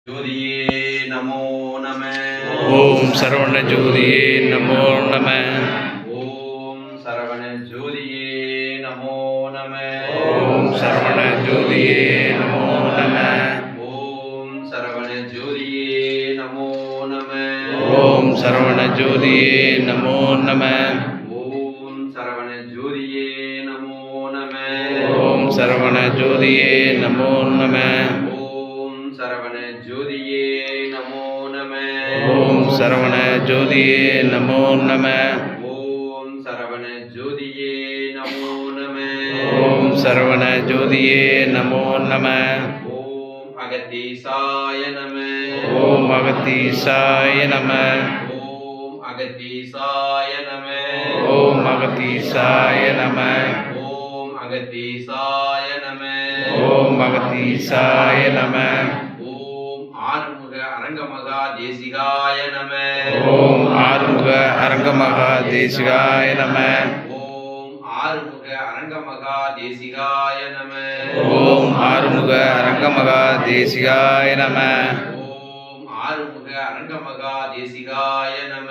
ஜோதியே நமோ நம. ஓம் சரவண ஜோதியே நமோ நம. ஓம் சரவண ஜோதியே நமோ நம. ஓம் சரவண ஜோதியே நமோ நம. ஓம் சரவண ஜோதியே நமோ நம. ஓம் சரவண ஜோதியே நமோ நம. ஓம் சரவண ஜோதியே நமோ நம. ஓம் சரவண ஜோதியே நமோ நம. ஓம் சரவண ஜோதியே நமோ நம. ஓம் சரவண ஜோதியே நமோ நம. ஓம் சரவண ஜோதியே நமோ நம. ஓம் சரவண ஜோதியே நமோ நம. ஓம் அகத்தீசாய நம. ஓம் அகத்தீசாய நம. ஓம் அகத்தீசாய நம. ஓம் அகத்தீசாய நம. ஓம் அகத்தீசாய நம. ஓம் அகத்தீசாய நம. ஓம் ஆறுமுக அரங்கமகா தேசிகாய நம. ஓம் ஆறுமுக அரங்கமகா தேசிகாய நம. ஓம் ஆறுமுக அரங்கமகா தேசிகாய நம. ஓம் ஆறுமுக அரங்கமகா தேசிகாய நம. ஓம் ஆறுமுக அரங்கமகா தேசிகாய நம.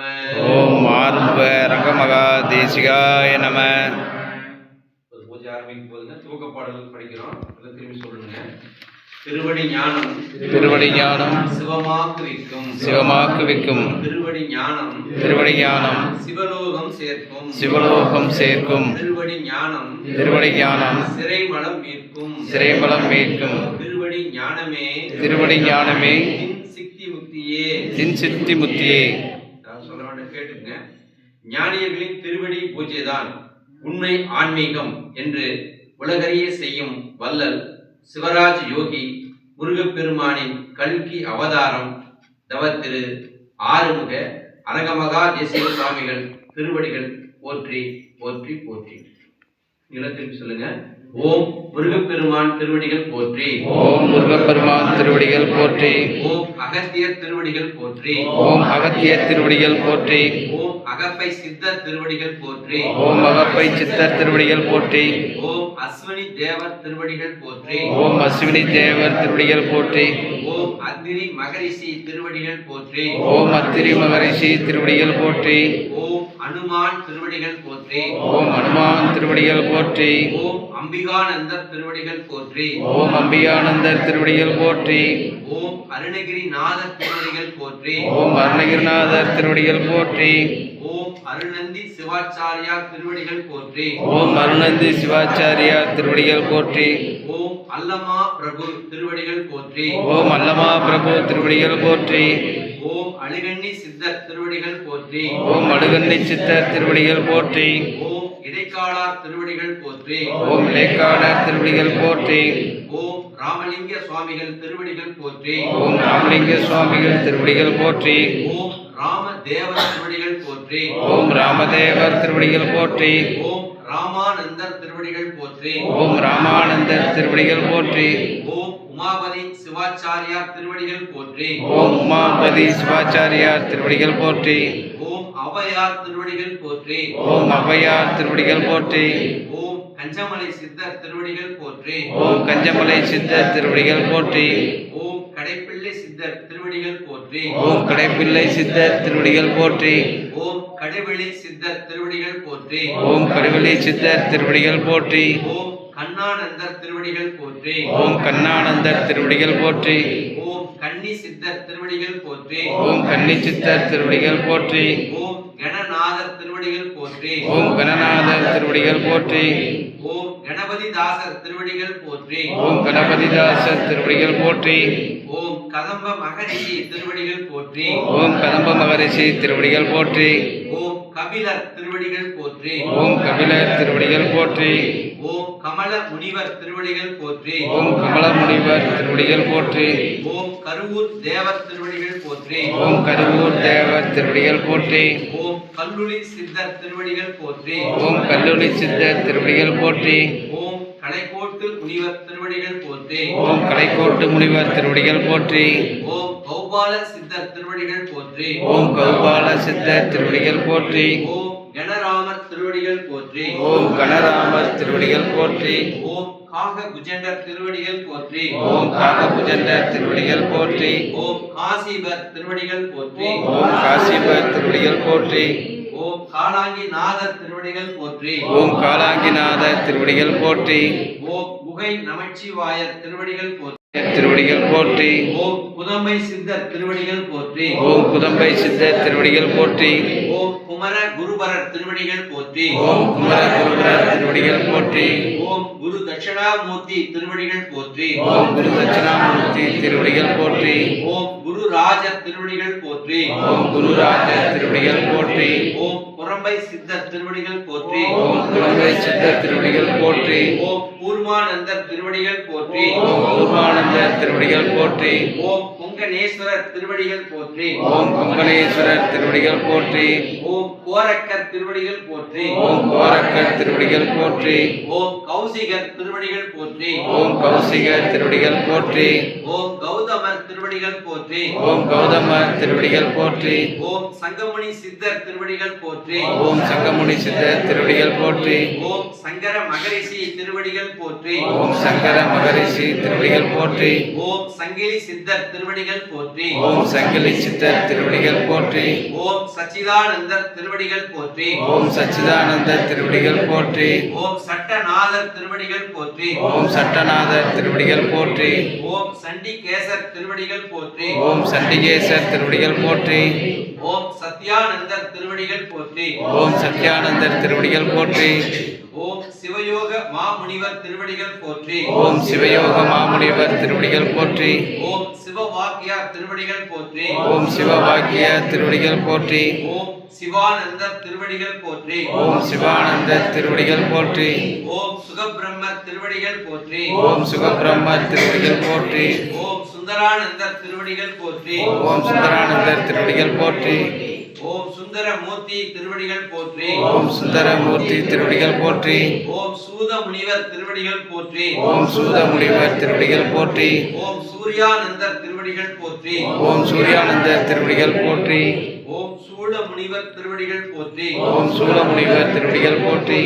ஓம் ஆறுமுக அரங்கமகா தேசிகாய நம. பூஜை ஆரம்பிக்கும் போதுங்க துவக்க பாடல்கள் படிக்கிறோம். திரும்பி சொல்லுங்க. திருவடி ஞானம் திருவடி ஞானம் சிவமாக்குவிக்கும் சிவமாக்குவிக்கும். திருவடி ஞானம் திருவடி ஞானம் சிவலோகம் சேர்க்கும் சிவலோகம் சேர்க்கும். திருவடி ஞானம் திருவடி ஞானம் சிறைமலம் மீட்கும் சிறைமலம் மீட்கும். திருவடி ஞானமே திருவடி ஞானமே தின் சித்தி முக்தியே. தின் சித்தி முத்தியே. நான் சொல்ல வேண்டும் கேட்டுங்க. ஞானியர்களின் திருவடி பூஜைதான் உண்மை ஆன்மீகம் என்று உலகறிய செய்யும் வள்ளல் சிவராஜ் யோகி முருகப்பெருமானின் கல்கி அவதாரம் தவத்திரு ஆறுமுக அரங்கமகா தேசிக சுவாமிகள் திருவடிகள் போற்றி போற்றி போற்றி. நிலத்தில் சொல்லுங்க. ஓம் முருகப்பெருமான் திருவடிகள் போற்றி. ஓம் முருகப்பெருமான் திருவடிகள் போற்றி. ஓம் அகத்தியர் திருவடிகள் போற்றி. ஓம் அகத்தியர் திருவடிகள் போற்றி. ஓம் அகப்பை சித்தர் திருவடிகள் போற்றி. ஓம் அகப்பை சித்தர் திருவடிகள் போற்றி. ஓம் அஸ்வினி தேவர் திருவடிகள் போற்றி. ஓம் அஸ்வினி தேவர் திருவடிகள் போற்றி. ஓம் அத்திரி மகரிஷி திருவடிகள் போற்றி. ஓம் அத்திரி மகரிஷி திருவடிகள் போற்றி. ஓம் அனுமான் திருவடிகள் போற்றி. ஓம் அனுமான் திருவடிகள் போற்றி. ஓம் அம்பிகானந்தர் திருவடிகள் போற்றி. ஓம் அம்பிகானந்தர் திருவடிகள் போற்றி. ஓம் அருணகிரிநாதர் திருவடிகள் போற்றி. ஓம் அருணகிரிநாதர் திருவடிகள் போற்றி. ஓம் அருணந்தி சிவாச்சாரியா திருவடிகள் போற்றி. ஓம் அருணந்தி சிவாச்சாரியா திருவடிகள் போற்றி. ஓம் அல்லமா பிரபு திருவடிகள் போற்றி. ஓம் அல்லமா பிரபு திருவடிகள் போற்றி. ஓம் அழுகண்ணி சித்தர் திருவடிகள் போற்றி. ஓம் அழுகண்ணி சித்தர் திருவடிகள் போற்றி. ஓம் இடைக்காலார் திருவடிகள் போற்றி. ஓம் இடைக்காலர் திருவடிகள் போற்றி. ஓம் ராமலிங்க சுவாமிகள் திருவடிகள் போற்றி. ஓம் ராமலிங்க சுவாமிகள் திருவடிகள் போற்றி. ஓம் ராமதேவர் திருவடிகள் போற்றி. ஓம் ராமதேவர் திருவடிகள் போற்றி. ஓம் ராமானந்தர் திருவடிகள் போற்றி. ஓம் ராமானந்தர் திருவடிகள் போற்றி. ஓம் உமாபதி சிவாச்சாரியார் திருவடிகள் போற்றி. ஓம் உமாபதி சிவாச்சாரியார் திருவடிகள் போற்றி. ஓம் ஔவையார் திருவடிகள் போற்றி. ஓம் ஔவையார் திருவடிகள் போற்றி. ஓம் கஞ்சமலை சித்தர் திருவடிகள் போற்றி. ஓம் கஞ்சமலை சித்தர் திருவடிகள் போற்றி. ஓம் கடைப்பிள்ளை சித்தர் திருவடிகள் போற்றி. ஓம் கடைப்பிள்ளை சித்தர் திருவடிகள் போற்றி. ஓம் கடைவெளி சித்தர் திருவடிகள் போற்றி. ஓம் கடைவெளி சித்தர் திருவடிகள் போற்றி. ஓம் கண்ணானந்தர் திருவடிகள் போற்றி. ஓம் கண்ணானந்தர் திருவடிகள் போற்றி. ஓம் கன்னி சித்தர் திருவடிகள் போற்றி. ஓம் கன்னி சித்தர் திருவடிகள் போற்றி. ஓம் கணநாதர் திருவடிகள் போற்றி. ஓம் கணநாதர் திருவடிகள் போற்றி. ஓம் கணபதி தாசர் திருவடிகள் போற்றி. ஓம் கணபதிதாசர் திருவடிகள் போற்றி. ஓம் கதம்ப மகரிஷி திருவடிகள் போற்றி. ஓம் கதம்ப மகரிஷி திருவடிகள் போற்றி. ஓம் கபிலர் திருவடிகள் போற்றி. ஓம் கபிலர் திருவடிகள் போற்றி. ஓம் கமல முனிவர் திருவடிகள் போற்றி. ஓம் கமல முனிவர் திருவடிகள் போற்றி. ஓம் கருவூர் தேவர் திருவடிகள் போற்றி. ஓம் கருவூர் தேவர் திருவடிகள் போற்றி. ஓம் கல்லுளி சித்தர் திருவடிகள் போற்றி. ஓம் கல்லூரி சித்தர் திருவடிகள் போற்றி. ஓம் கடைக்கோட்டு முனிவர் திருவடிகள் போற்றி. ஓம் கடைக்கோட்டு முனிவர் திருவடிகள் போற்றி. ஓம் கௌபால சித்தர் திருவடிகள் போற்றி. ஓம் கௌபால சித்தர் திருவடிகள் போற்றி. ஓம் கணராமர் திருவடிகள் போற்றி. ஓம் கணராமர் திருவடிகள் போற்றி. ஓம் காக புஜண்டர் திருவடிகள் போற்றி. ஓம் காகபுஜண்டர் திருவடிகள் போற்றி. ஓம் காசிபர் திருவடிகள் போற்றி. ஓம் காசிபர் திருவடிகள் போற்றி. ஓம் காலாங்கி நாதர் திருவடிகள் போற்றி. ஓம் காலாங்கிநாதர் திருவடிகள் போற்றி. ஓம் குகை நமச்சிவாயர் திருவடிகள் போற்றி. திருவடிகள் போற்றி. ஓம் புதமை சித்தர் திருவடிகள் போற்றி. ஓம் குதம்பை சித்தர் திருவடிகள் போற்றி. ஓம் குமர குருபரர் திருவடிகள் போற்றி. ஓம் குமர குருபரர் திருவடிகள் போற்றி. ஓம் குரு தட்சிணாமூர்த்தி திருவடிகள் போற்றி. ஓம் குரு தட்சிணாமூர்த்தி திருவடிகள் போற்றி. ஓம் குரு ராஜர் திருவடிகள் போற்றி. ஓம் குருராஜ திருவடிகள் போற்றி. ஓம் புறம்பை சித்தர் திருவடிகள் போற்றி. ஓம் குழந்தை சித்தர் திருவடிகள் போற்றி. ஓம் கூர்மானந்தர் திருவடிகள் போற்றி. ஓம் கூர்மானந்தர் திருவடிகள் போற்றி. ஓம் குங்கனேஸ்வரர் திருவடிகள் போற்றி. ஓம் கும்பனேஸ்வரர் திருவடிகள் போற்றி. ஓம் கோரக்கர் திருவடிகள் போற்றி. ஓம் கோரக்கர் திருவடிகள் போற்றி. ஓம் கௌசிகர் திருவடிகள் போற்றி. ஓம் கௌசிகர் திருவடிகள் போற்றி. ஓம் கௌதமர் திருவடிகள் போற்றி. ஓம் கௌதமர் திருவடிகள் போற்றி. ஓம் சங்கமுனி சித்தர் திருவடிகள் போற்றி. ஓம் சங்கமுனி சித்தர் திருவடிகள் போற்றி. ஓம் சங்கர மகரிஷி திருவடிகள் போற்றி. ஓம் சங்கர மகரிஷி திருவடிகள் போற்றி. ஓம் சங்கிலி சித்தர் திருவடிகள் போற்றி. ஓம் சங்கிலி சித்தர் திருவடிகள் போற்றி. ஓம் சச்சிதானந்தர் திருவடிகள் போற்றி. ஓம் சச்சிதானந்தர் திருவடிகள் போற்றி. ஓம் சட்டநாதர் திருவடிகள் போற்றி. ஓம் சட்டநாதர் திருவடிகள் போற்றி. ஓம் சண்டிகேசர் திருவடிகள் போற்றி. ஓம் சண்டிகேசர் திருவடிகள் போற்றி. ஓம் சத்யானந்தர் திருவடிகள் போற்றி. ஓம் சத்யானந்தர் திருவடிகள் போற்றி. ஓம் சிவயோக மாமுனிவர் திருவடிகள் போற்றி. ஓம் சிவயோக மாமுனிவர் திருவடிகள் போற்றி. ஓம் சிவவாக்கியா திருவடிகள் போற்றி. ஓம் சிவபாக்கிய திருவடிகள் போற்றி. ஓம் சிவானந்தர் திருவடிகள் போற்றி. ஓம் சிவானந்தர் திருவடிகள் போற்றி. ஓம் சுகபிரம்மர் திருவடிகள் போற்றி. ஓம் சுகபிரம்மர் திருவடிகள் போற்றி. ஓம் சுந்தரானந்தர் திருவடிகள் போற்றி. ஓம் சுந்தரானந்தர் திருவடிகள் போற்றி. ஓம் சுந்தரமூர்த்தி திருவடிகள் போற்றி. ஓம் சுந்தரமூர்த்தி திருவடிகள் போற்றி. ஓம் சூத முனிவர் திருவடிகள் போற்றி. ஓம் சூத முனிவர் திருவடிகள் போற்றி. ஓம் சூர்யானந்தர் திருவடிகள் போற்றி. ஓம் சூர்யானந்தர் திருவடிகள் போற்றி. ஓம் சூழ முனிவர் திருவடிகள் போற்றி. ஓம் சூல முனிவர் திருவடிகள் போற்றி.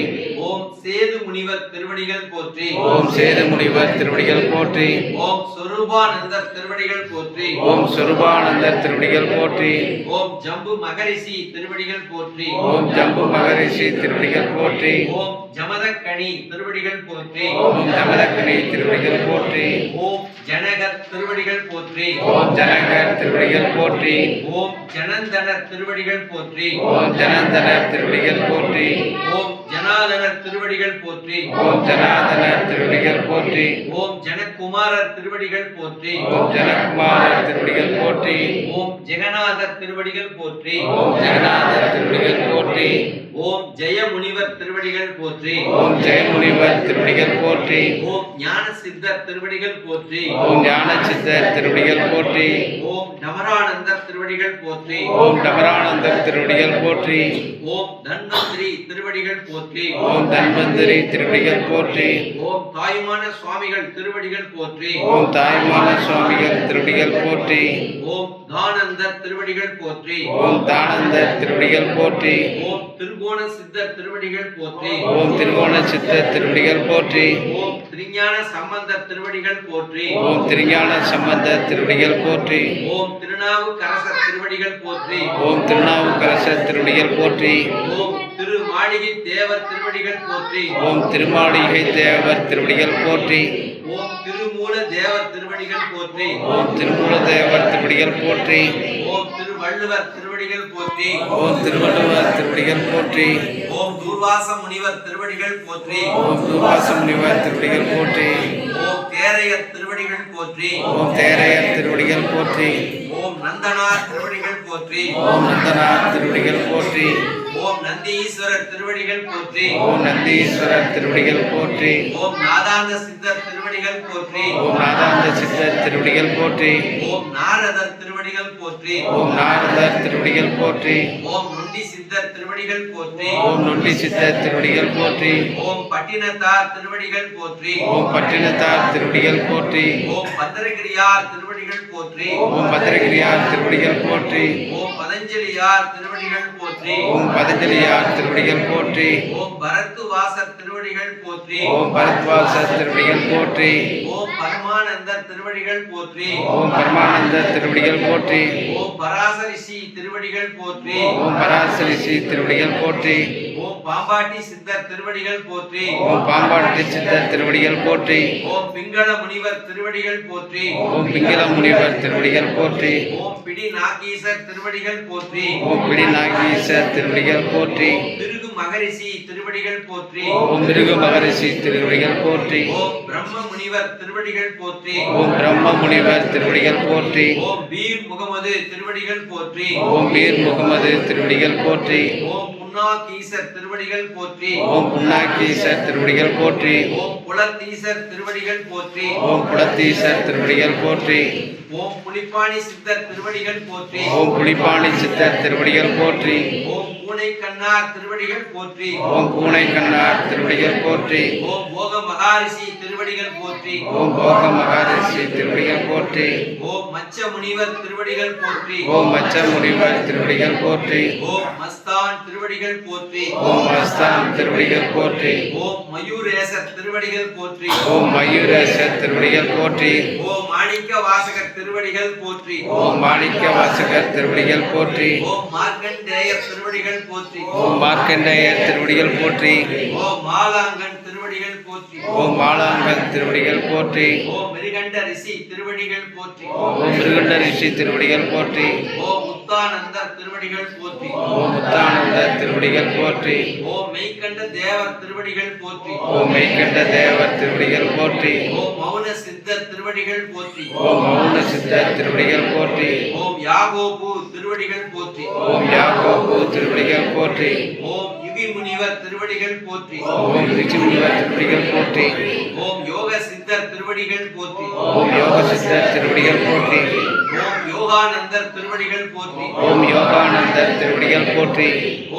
ஓம் சேது முனிவர் திருவடிகள் போற்றி. ஓம் சேது முனிவர் திருவடிகள் போற்றி. ஓம் சொரூபானந்தர் திருவடிகள் போற்றி. ஓம் சொருபானந்தர் திருவடிகள் போற்றி. ஓம் ஜம்பு மகரிஷி திருவடிகள் போற்றி. ஓம் ஜம்பு மகரிஷி திருவடிகள் போற்றி. ஓம் ஜமதக்கணி திருவடிகள் போற்றி. ஓம் ஜமதக்கனி திருவடிகள் போற்றி. ஓம் ஜனகர் திருவடிகள் போற்றி. ஓம் ஜனகர் திருவடிகள் போற்றி. ஓம் ஜனந்தனர் திருவடிகள் போற்றி. ஓம் ஜனந்தனர் திருவடிகள் போற்றி. ஓம் ஜனாதனர் திருவடிகள் போற்றி. ஓம் ஜனாதனர் திருவடிகள் போற்றி. ஓம் ஜனகுமாரர் திருவடிகள் போற்றி. ஓம் ஜனகுமாரர் திருவடிகள் போற்றி. ஓம் ஜெகநாதர் திருவடிகள் போற்றி. ஓம் ஜெகநாதர் திருவடிகள் போற்றி. ஓம் ஜெயமுனிவர் திருவடிகள் போற்றி. ஓம் ஜெயமுனிவர் திருவடிகள் போற்றி. ஓம் ஞான சித்தர் திருவடிகள் போற்றி. ஓம் ஞான சித்தர் திருவடிகள் போற்றி. ஓம் டமரானந்தர் திருவடிகள் போற்றி. ஓம் டமரானந்தர் திருவடிகள் போற்றி. ஓம் தன்வந்திரி திருவடிகள் போற்றி. ஓம் தன்வந்திரி திருவடிகள் போற்றி. ஓம் தாயுமான சுவாமிகள் திருவடிகள் போற்றி. ஓம் தாய்மான சுவாமிகள் திருவடிகள் போற்றி. ஓம் தானந்தர் திருவடிகள் போற்றி. ஓம் தானந்தர் திருவடிகள் போற்றி. ஓம் திருகோண சித்தர் திருவடிகள் போற்றி. ஓம் திருகோண சித்தர் திருவடிகள் போற்றி. ஓம் திருஞான சம்பந்தர் திருவடிகள் போற்றி. ஓம் திருஞான சம்பந்தர் திருவடிகள் போற்றி. ஓம் திருநாவுக்கரசர் திருவடிகள் போற்றி. ஓம் திருநாவுக்கரசர் திருவடிகள் போற்றி. ஓம் திருமாளிகை தேவர் திருவடிகள் போற்றி. ஓம் திருமாளிகை தேவர் திருவடிகள் போற்றி. ஓம் திருமூல தேவர் திருவடிகள் போற்றி. ஓம் திருமூல தேவர் திருவடிகள் போற்றி. ஓம் திருவள்ளுவர் திருவடிகள் போற்றி. ஓம் திருவள்ளுவர் திருவடிகள் போற்றி. ஓம் தூர்வாச முனிவர் திருவடிகள் போற்றி. ஓம் துர்வாச முனிவர் திருவடிகள் போற்றி. ஓம் தேரையர் திருவடிகள் போற்றி. ஓம் தேரையர் திருவடிகள் போற்றி. ஓம் நந்தனார் திருவடிகள் போற்றி. ஓம் நந்தனார் திருவடிகள் போற்றி. ஓம் நந்தீஸ்வரர் திருவடிகள் போற்றி. ஓம் நந்தீஸ்வரர் திருவடிகள் போற்றி. ஓம் நாதாந்த சித்தர் திருவடிகள் போற்றி. ஓம் நாதாந்த சித்தர் திருவடிகள் போற்றி. ஓம் நாரதர் திருவடிகள் போற்றி. ஓம் நாரதர் திருவடிகள் போற்றி. ஓம் நொண்டி சித்தர் திருவடிகள் போற்றி. ஓம் நொண்டி சித்தர் திருவடிகள் போற்றி. ஓம் பட்டினத்தார் திருவடிகள் போற்றி. ஓம் பட்டினத்தார் திருவடிகள் போற்றி. ஓம் பத்திரகிரியார் திருவடிகள் போற்றி. ஓம் பத்திரகிரியார் திருவடிகள் போற்றி. ஓம் பதஞ்சலியார் திருவடிகள் போற்றி. ஓம் பதஞ்சலியார் திருவடிகள் போற்றி. ஓம் பரத்வாசர் திருவடிகள் போற்றி. ஓம் பரத்வாசர் திருவடிகள் போற்றி. ஓம் பரமானந்தர் திருவடிகள் போற்றி. ஓம் பரமானந்தர் திருவடிகள் போற்றி. ஓம் பராசரிஷி திருவடிகள் போற்றி. ஓம் பராசரிஷி திருவடிகள் போற்றி. ஓம் பாம்பாட்டி சித்தர் திருவடிகள் போற்றி. ஓம் பாம்பாட்டி சித்தர் திருவடிகள் போற்றி. ஓம் பிங்கள முனிவர் திருவடிகள் போற்றி. ஓம் பிங்கள முனிவர் திருவடிகள் போற்றி. ஓம் பிடி நாகீசர் திருவடிகள் போற்றி. ஓம் பிடி நாகீசர் திருவடிகள் போற்றி. பிருகு மகரிஷி திருவடிகள் போற்றி. ஓம் மிருக மகரிஷி திருவடிகள் போற்றி. ஓம் பிரம்ம முனிவர் திருவடிகள் போற்றி. ஓம் பிரம்ம முனிவர் திருவடிகள் போற்றி. ஓம் பீர் முகமது திருவடிகள் போற்றி. ஓம் மீர் முகமது திருவடிகள் போற்றி. ஓம் புன்னாகீசர் திருவடிகள் போற்றி. ஓம் புன்னாகீசர் திருவடிகள் போற்றி. ஓம் புலத்தீசர் திருவடிகள் போற்றி. ஓம் குலத்தீசர் திருவடிகள் போற்றி. ஓம் புலிப்பாணி சித்தர் திருவடிகள் போற்றி. ஓம் புலிப்பாணி சித்தர் திருவடிகள் போற்றி. ஓம் பூனை கண்ணார் திருவடிகள் போற்றி. ஓம் பூனை கண்ணார் திருவடிகள் போற்றி. ஓம் போக மகாரிஷி திருவடிகள் போற்றி. ஓம் போக மகாரிஷி திருவடிகள் போற்றி. ஓம் மச்ச முனிவர் திருவடிகள் போற்றி. ஓம் மச்ச முனிவர் திருவடிகள் போற்றி. ஓம் மஸ்தான் திருவடிகள் போற்றி. ஓம் மஸ்தான் திருவடிகள் போற்றி. ஓம் மயூரேசர் திருவடிகள் போற்றி. ஓம் மயூரேசர் திருவடிகள் போற்றி. ஓம் மாணிக்க வாசகர் திருவடிகள் போற்றி. ஓம் மாணிக்க வாசகர் திருவடிகள் போற்றி. ஓம் மார்க்கண்டேயர் திருவடிகள் போற்றி. ஓம் மார்க்கண்டேயர் திருவடிகள் போற்றி. ஓம் மாலாங்கன் திருவடிகள் போற்றி. ஓம் மாலாங்கன் திருவடிகள் போற்றி. ஓம் மிருகண்ட ரிஷி திருவடிகள் போற்றி. ஓம் மிருகண்ட ரிஷி திருவடிகள் போற்றி. ஓம் முத்தானந்தர் திருவடிகள் போற்றி. ஓம் முத்தானந்தர் திருவடிகள் போற்றி. ஓம் மெய்கண்ட தேவர் திருவடிகள் போற்றி. ஓம் மெய்கண்ட தேவர் திருவடிகள் போற்றி. ஓம் மௌன சித்தர் திருவடிகள் போற்றி. ஓம் மௌன சித்தர் திருவடிகள் போற்றி. ஓம் யாகோபு திருவடிகள் போற்றி. ஓம் யாகோபு திருவடிகள் போற்றி. ஓம் யுகி முனிவர் திருவடிகள் போற்றி. ஓம் ரிஷி முனிவர் திருவடிகள் போற்றி. ஓம் யோக சித்தர் திருவடிகள் போற்றி. ஓம் யோக சித்தர் திருவடிகள் போற்றி. ஓம் யோகானந்தர் திருவடிகள் போற்றி. ஓம் யோகானந்தர் திருவடிகள் போற்றி.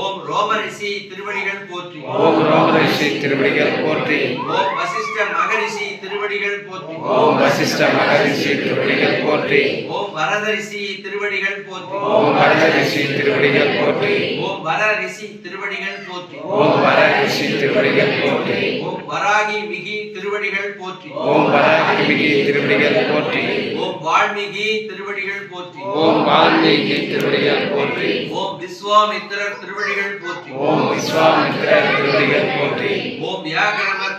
ஓம் ரோமரிஷி திருவடிகள் போற்றி. ஓம் ரோமரிஷி திருவடிகள் போற்றி. ஓம் வசிஷ்ட மகரிஷி திருவடிகள் போற்றி. ஓம் வசிஷ்ட மகரிஷி திருவடிகள் போற்றி. ஓம் வரதரிஷி திருவடிகள் போற்றி. ஓம் வரதரிஷி திருவடிகள் போற்றி. ஓம் வர ரிஷி திருவடிகள் போற்றி. ஓம் வர ரிஷி திருவடிகள் போற்றி. ஓம் வராகி மிகி திருவடிகள் போற்றி. ஓம் வராகிமிகி திருவடிகள் போற்றி. ஓம் வால்மீகி திருவடிகள் போற்றி. ஓம் வால்மீகி திருவடிகள் போற்றி. ஓம் விஸ்வாமித்திரர் திருவடிகள் போற்றி. ஓம் விஸ்வாமித்திரர் திருவடிகள் போற்றி. ஓம் வியாகரமர்